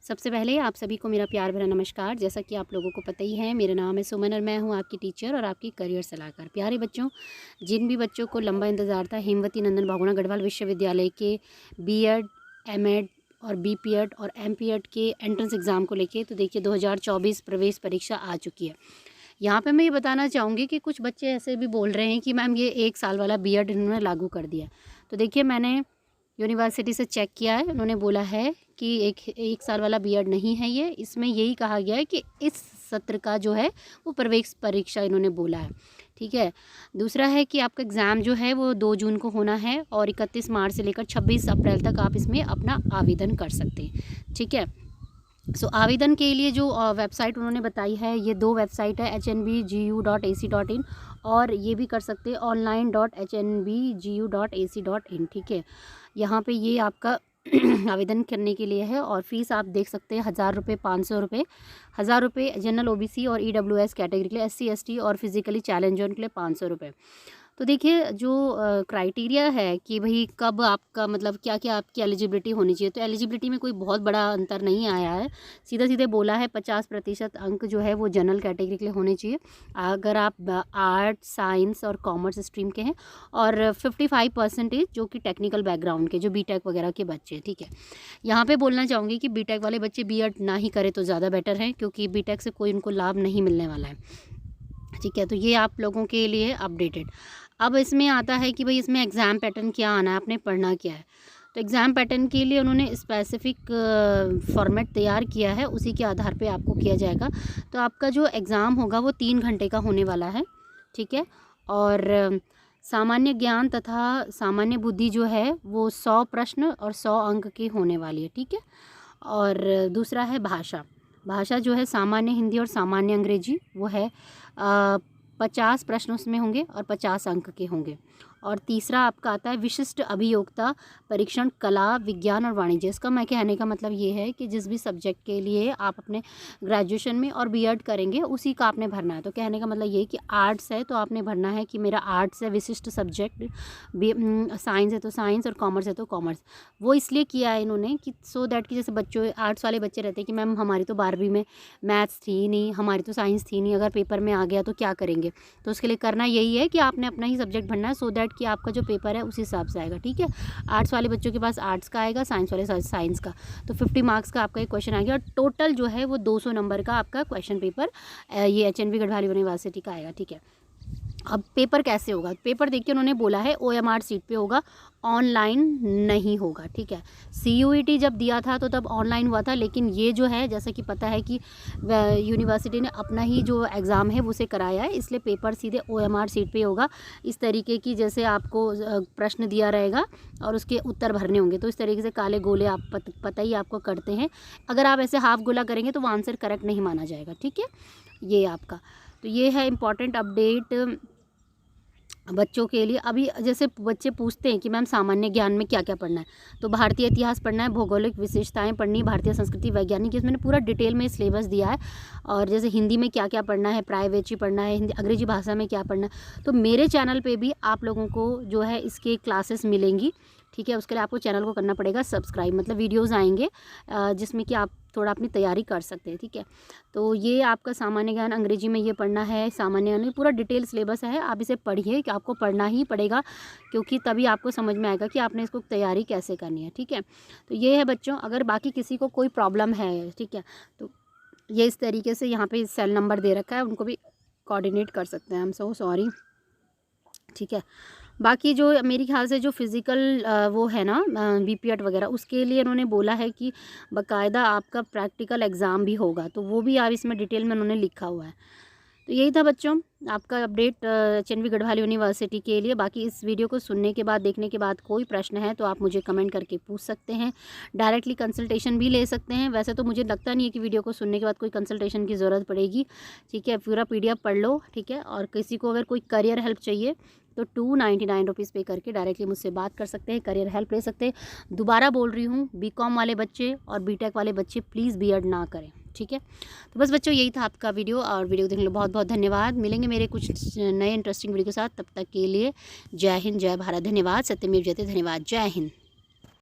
सबसे पहले आप सभी को मेरा प्यार भरा नमस्कार। जैसा कि आप लोगों को पता ही है, मेरा नाम है सुमन और मैं हूं आपकी टीचर और आपकी करियर सलाहकार। प्यारे बच्चों, जिन भी बच्चों को लंबा इंतज़ार था हेमवती नंदन बहुगुणा गढ़वाल विश्वविद्यालय के बीएड, एमएड और बीपीएड और एमपीएड के एंट्रेंस एग्ज़ाम को लेके, तो देखिए 2024 प्रवेश परीक्षा आ चुकी है। यहाँ पे मैं ये बताना चाहूँगी कि कुछ बच्चे ऐसे भी बोल रहे हैं कि मैम ये 1 साल वाला बीएड इन्होंने लागू कर दिया। तो देखिए, मैंने यूनिवर्सिटी से चेक किया है, उन्होंने बोला है कि एक साल वाला बीएड नहीं है ये। इसमें यही कहा गया है कि इस सत्र का जो है वो प्रवेश परीक्षा इन्होंने बोला है। ठीक है। दूसरा है कि आपका एग्ज़ाम जो है वो 2 जून को होना है और 31 मार्च से लेकर 26 अप्रैल तक आप इसमें अपना आवेदन कर सकते हैं। ठीक है। आवेदन के लिए जो वेबसाइट उन्होंने बताई है, ये 2 वेबसाइट है, hnbgu.ac.in और ये भी कर सकते हैं online.hnbgu.ac.in। ठीक है। यहाँ पे ये आपका आवेदन करने के लिए है और फीस आप देख सकते हैं 1000 रुपये, 500 रुपये, 1000 रुपये जनरल ओबीसी और ईडब्ल्यूएस कैटेगरी के लिए, SC ST और फिजिकली चैलेंजर के लिए 500 रुपये। तो देखिए, जो क्राइटेरिया है कि भाई कब आपका मतलब क्या क्या आपकी एलिजिबिलिटी होनी चाहिए, तो एलिजिबिलिटी में कोई बहुत बड़ा अंतर नहीं आया है। सीधा सीधे बोला है 50% अंक जो है वो जनरल कैटेगरी के लिए होने चाहिए अगर आप आर्ट, साइंस और कॉमर्स स्ट्रीम के हैं, और 55% जो कि टेक्निकल बैकग्राउंड के, जो बीटेक वगैरह के बच्चे हैं। ठीक है। यहाँ पे बोलना चाहूँगी कि बीटेक वाले बच्चे बीएड ना ही करें तो ज़्यादा बेटर है, क्योंकि बीटेक से कोई उनको लाभ नहीं मिलने वाला है। ठीक है। तो ये आप लोगों के लिए अपडेटेड। अब इसमें आता है कि भाई इसमें एग्ज़ाम पैटर्न क्या आना है, आपने पढ़ना क्या है। तो एग्ज़ाम पैटर्न के लिए उन्होंने स्पेसिफिक फॉर्मेट तैयार किया है, उसी के आधार पे आपको किया जाएगा। तो आपका जो एग्ज़ाम होगा वो 3 घंटे का होने वाला है। ठीक है। और सामान्य ज्ञान तथा सामान्य बुद्धि जो है वो 100 प्रश्न और 100 अंक की होने वाली है। ठीक है। और दूसरा है भाषा। भाषा जो है सामान्य हिंदी और सामान्य अंग्रेजी, वो है 50 प्रश्न उसमें होंगे और 50 अंक के होंगे। और तीसरा आपका आता है विशिष्ट अभियोक्ता परीक्षण कला, विज्ञान और वाणिज्य। इसका मैं कहने का मतलब ये है कि जिस भी सब्जेक्ट के लिए आप अपने ग्रेजुएशन में और बीएड करेंगे उसी का आपने भरना है। तो कहने का मतलब ये है कि आर्ट्स है तो आपने भरना है कि मेरा आर्ट्स है, विशिष्ट सब्जेक्ट, साइंस है तो साइंस और कॉमर्स है तो कॉमर्स। वो इसलिए किया है इन्होंने कि सो दैट कि जैसे बच्चों आर्ट्स वाले बच्चे रहते हैं कि मैम हमारी तो 12वीं में मैथ्स थी ही नहीं, हमारी तो साइंस थी नहीं, अगर पेपर में आ गया तो क्या करेंगे। तो उसके लिए करना यही है कि आपने अपना ही सब्जेक्ट भरना है, सो दैट कि आपका जो पेपर है उस हिसाब से आएगा। ठीक है। आर्ट्स वाले बच्चों के पास आर्ट्स का आएगा, साइंस वाले साइंस का। तो 50 मार्क्स का आपका एक क्वेश्चन आ गया और टोटल जो है वो 200 नंबर का आपका क्वेश्चन पेपर ये HNB गढ़वाल यूनिवर्सिटी का आएगा। ठीक है। अब पेपर कैसे होगा, पेपर देखिए उन्होंने बोला है OMR सीट पे होगा, ऑनलाइन नहीं होगा। ठीक है। CUET जब दिया था तो तब ऑनलाइन हुआ था, लेकिन ये जो है जैसा कि पता है कि यूनिवर्सिटी ने अपना ही जो एग्ज़ाम है उसे कराया है, इसलिए पेपर सीधे OMR सीट पे होगा। इस तरीके की जैसे आपको प्रश्न दिया रहेगा और उसके उत्तर भरने होंगे, तो इस तरीके से काले गोले आप पता ही आपको करते हैं। अगर आप ऐसे हाफ गोला करेंगे तो वो आंसर करेक्ट नहीं माना जाएगा। ठीक है। ये आपका तो ये है इम्पॉर्टेंट अपडेट बच्चों के लिए। अभी जैसे बच्चे पूछते हैं कि मैम सामान्य ज्ञान में क्या क्या पढ़ना है, तो भारतीय इतिहास पढ़ना है, भौगोलिक विशेषताएं पढ़नी है, भारतीय संस्कृति, वैज्ञानिक, इसमें मैंने पूरा डिटेल में सिलेबस दिया है। और जैसे हिंदी में क्या क्या पढ़ना है, प्रायवेची पढ़ना है, हिंदी अंग्रेजी भाषा में क्या पढ़ना है। तो मेरे चैनल पे भी आप लोगों को जो है इसके क्लासेस मिलेंगी। ठीक है। उसके लिए आपको चैनल को करना पड़ेगा सब्सक्राइब, मतलब वीडियोज़ आएंगे जिसमें कि आप थोड़ा अपनी तैयारी कर सकते हैं। ठीक है। तो ये आपका सामान्य ज्ञान अंग्रेजी में ये पढ़ना है, सामान्य ज्ञान में पूरा डिटेल सिलेबस है, आप इसे पढ़िए कि आपको पढ़ना ही पड़ेगा, क्योंकि तभी आपको समझ में आएगा कि आपने इसको तैयारी कैसे करनी है। ठीक है। तो ये है बच्चों, अगर बाकी किसी को कोई प्रॉब्लम है, ठीक है, तो ये इस तरीके से यहाँ पे सेल नंबर दे रखा है, उनको भी कोऑर्डिनेट कर सकते हैं। I am so sorry. ठीक है। बाकी जो मेरे ख्याल से जो फिज़िकल वो है ना बीपीएड वगैरह, उसके लिए उन्होंने बोला है कि बाकायदा आपका प्रैक्टिकल एग्ज़ाम भी होगा, तो वो भी आप इसमें डिटेल में उन्होंने लिखा हुआ है। तो यही था बच्चों आपका अपडेट HNB गढ़वाल यूनिवर्सिटी के लिए। बाकी इस वीडियो को सुनने के बाद, देखने के बाद कोई प्रश्न है तो आप मुझे कमेंट करके पूछ सकते हैं, डायरेक्टली कंसल्टेशन भी ले सकते हैं। वैसे तो मुझे लगता नहीं है कि वीडियो को सुनने के बाद कोई कंसल्टेशन की ज़रूरत पड़ेगी। ठीक है। पूरा PDF पढ़ लो। ठीक है। और किसी को अगर कोई करियर हेल्प चाहिए तो 299 रुपीज़ पे करके डायरेक्टली मुझसे बात कर सकते हैं, करियर हेल्प ले सकते हैं। दोबारा बोल रही हूँ, BCom वाले बच्चे और BTech वाले बच्चे प्लीज़ बीएड ना करें। ठीक है। तो बस बच्चों, यही था आपका वीडियो, और वीडियो देखने के लिए बहुत बहुत धन्यवाद। मिलेंगे मेरे कुछ नए इंटरेस्टिंग वीडियो के साथ, तब तक के लिए जय हिंद, जय भारत, धन्यवाद, सत्यमेव जयते, धन्यवाद, जय हिंद।